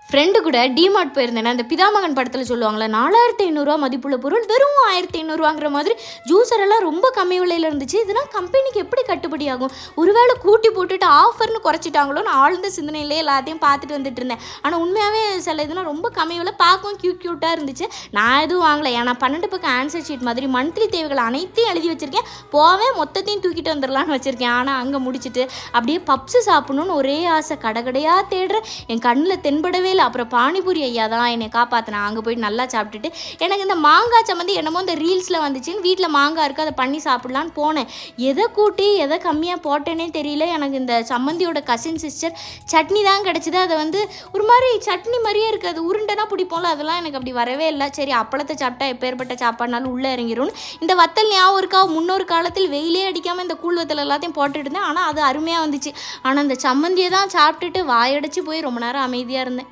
Friend கூட DMart போயிருந்தேன். அந்த பிதாமகன் படத்தில் சொல்லுவாங்களே 4500 மதிப்புள்ள பொருள் வெறும் 1500 மாதிரி ஜூஸர் எல்லாம் ரொம்ப கம்மி விலையில் இருந்துச்சு. இதெல்லாம் கம்பெனிக்கு எப்படி கட்டுப்படி ஆகும்? ஒருவேளை கூட்டி போட்டுட்டு ஆஃபர்னு குறைச்சிட்டாங்களோன்னு ஆழ்ந்த சிந்தனையிலே எல்லாத்தையும் பார்த்துட்டு வந்துட்டு இருந்தேன். ஆனால் உண்மையாகவே சில இதெல்லாம் ரொம்ப கம்மி விலை, பார்க்கவும் க்யூட்டாக இருந்துச்சு. நான் எதுவும் வாங்கலை. ஏன்னா 12 பக்கம் ஆன்சர் ஷீட் மாதிரி மந்த்லி தேவைகள் அனைத்தையும் எழுதி வச்சுருக்கேன். போவேன் மொத்தத்தையும் தூக்கிட்டு வந்துடலான்னு வச்சுருக்கேன். ஆனால் அங்கே முடிச்சுட்டு அப்படியே பப்ஸு சாப்பிடணுன்னு ஒரே ஆசை. கடையாக தேடுறேன், என் கண்ணில் தென்படவே. அப்புறம் பானிபூரி ஐயா தான் என்னை காப்பாற்றினா. அங்கே போயிட்டு நல்லா சாப்பிட்டுட்டு எனக்கு இந்த மாங்காய் சம்மந்தி என்னமோ இந்த ரீல்ஸில் வந்துச்சுன்னு வீட்டில் மாங்காய் இருக்குது அதை பண்ணி சாப்பிட்லான்னு போனேன். எதை கூட்டி எதை கம்மியாக போட்டேனே தெரியல. எனக்கு இந்த சம்மந்தியோட கசின் சிஸ்டர் சட்னி தான் கிடச்சிது. அதை ஒரு மாதிரி சட்னி மாதிரியே இருக்குது. அது உருண்டைனா பிடிப்போம்ல, அதெல்லாம் எனக்கு அப்படி வரவே இல்லை. சரி, அப்பளத்தை சாப்பிட்டா எப்பேற்பட்ட சாப்பாடுனாலும் உள்ளே இறங்கிடும். இந்த வத்தல் ஞாபகம் இருக்கா? முன்னொரு காலத்தில் வெயிலே அடிக்காமல் இந்த கூழ் வத்தல் எல்லாத்தையும் போட்டுட்டு இருந்தேன். ஆனால் அது அருமையாக வந்துச்சு. ஆனால் அந்த சம்மந்தியை தான் சாப்பிட்டுட்டு வாயடைச்சு போய் ரொம்ப நேரம் அமைதியாக இருந்தேன்.